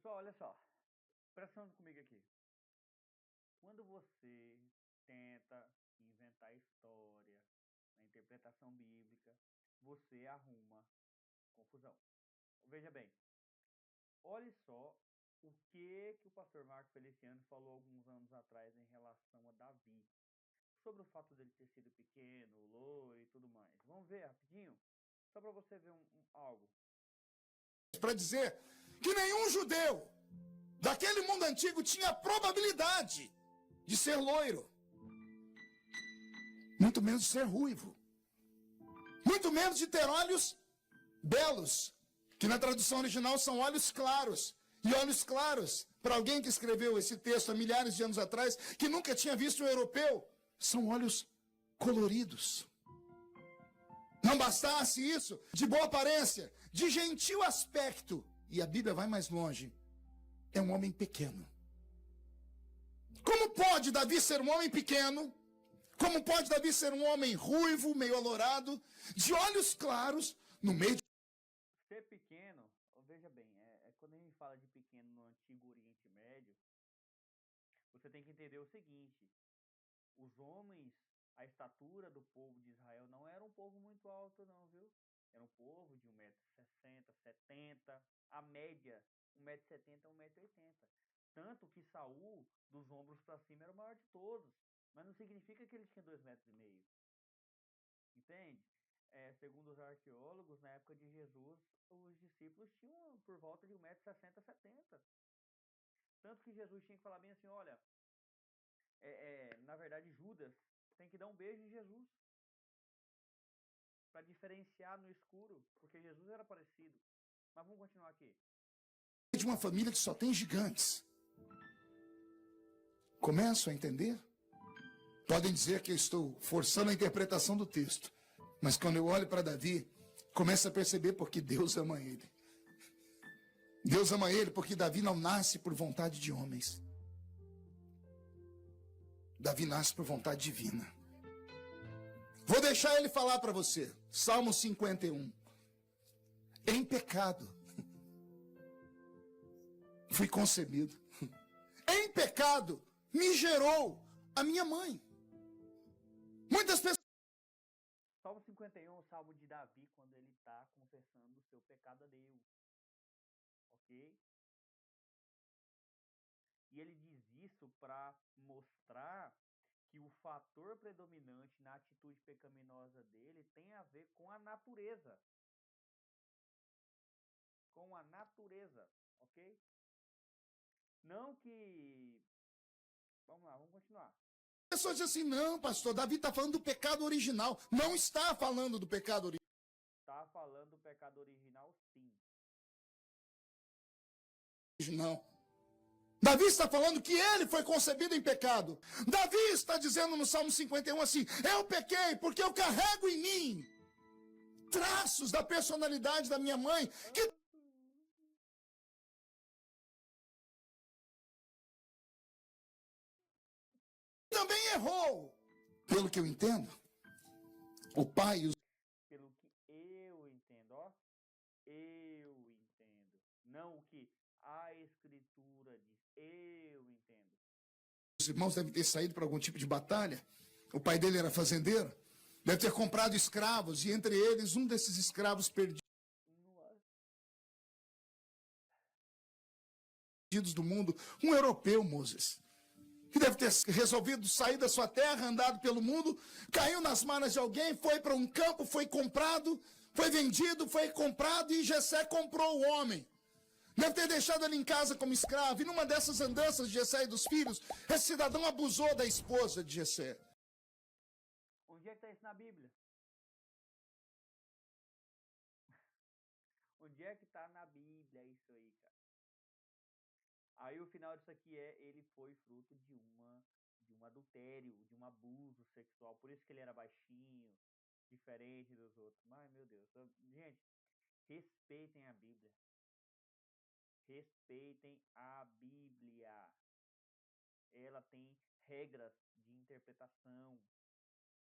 Pessoal, olha só. Presta atenção comigo aqui. Quando você tenta inventar história na interpretação bíblica, você arruma confusão. Veja bem, olhe só o que o pastor Marco Feliciano falou alguns anos atrás em relação a Davi. Sobre o fato dele ter sido pequeno, loiro e tudo mais. Vamos ver rapidinho? Só para você ver algo. Para dizer que nenhum judeu daquele mundo antigo tinha a probabilidade de ser loiro, muito menos de ser ruivo, muito menos de ter olhos belos, que na tradução original são olhos claros. E olhos claros, para alguém que escreveu esse texto há milhares de anos atrás, que nunca tinha visto um europeu, são olhos coloridos. Não bastasse isso, de boa aparência, de gentil aspecto, e a Bíblia vai mais longe, é um homem pequeno. Como pode Davi ser um homem pequeno? Como pode Davi ser um homem ruivo, meio alourado, de olhos claros, no meio de... Ser pequeno, veja bem, quando a gente fala de pequeno no Antigo Oriente Médio, você tem que entender o seguinte: os homens, a estatura do povo de Israel não era um povo muito alto não, viu? Era um povo de 1,60 m, 70, a média 1,70 m, 1,80 m. Tanto que Saul, dos ombros para cima, era o maior de todos, mas não significa que ele tinha 2,5 m. Entende? Segundo os arqueólogos, na época de Jesus, os discípulos tinham por volta de 1,60 m, 70 m. Tanto que Jesus tinha que falar bem assim: olha, na verdade, Judas tem que dar um beijo em Jesus para diferenciar no escuro, porque Jesus era parecido. Mas vamos continuar aqui. De uma família que só tem gigantes. Começam a entender? Podem dizer que eu estou forçando a interpretação do texto, mas quando eu olho para Davi, começo a perceber porque Deus ama ele. Deus ama ele porque Davi não nasce por vontade de homens. Davi nasce por vontade divina. Vou deixar ele falar para você. Salmo 51. Em pecado fui concebido. Em pecado me gerou a minha mãe. Muitas pessoas... Salmo 51 é o salmo de Davi, quando ele está confessando o seu pecado a Deus. Ok? E ele diz isso para mostrar que o fator predominante na atitude pecaminosa dele tem a ver com a natureza. Com a natureza, ok? Não que... Vamos lá, vamos continuar. As pessoas dizem assim: não, pastor, Davi está falando do pecado original. Não está falando do pecado original. Está falando do pecado original, sim. Não. Davi está falando que ele foi concebido em pecado. Davi está dizendo no Salmo 51 assim: eu pequei porque eu carrego em mim traços da personalidade da minha mãe que também errou. Pelo que eu entendo, o pai e os... Pelo que eu entendo, ó. Eu entendo. Não o que a Escritura diz. Eu entendo. Os irmãos devem ter saído para algum tipo de batalha. O pai dele era fazendeiro. Deve ter comprado escravos, e entre eles um desses escravos perdidos do mundo, um europeu, Moses, que deve ter resolvido sair da sua terra, andado pelo mundo, caiu nas malas de alguém, foi para um campo, foi comprado, foi vendido, foi comprado, e Jessé comprou o homem. Deve ter deixado ele em casa como escravo, e numa dessas andanças de Jessé e dos filhos, esse cidadão abusou da esposa de Jessé. Onde é que está isso na Bíblia? Onde é que está na Bíblia isso aí, cara? Aí o final disso aqui ele foi fruto de um adultério, de um abuso sexual. Por isso que ele era baixinho, diferente dos outros. Ai, meu Deus. Gente, respeitem a Bíblia. Respeitem a Bíblia. Ela tem regras de interpretação.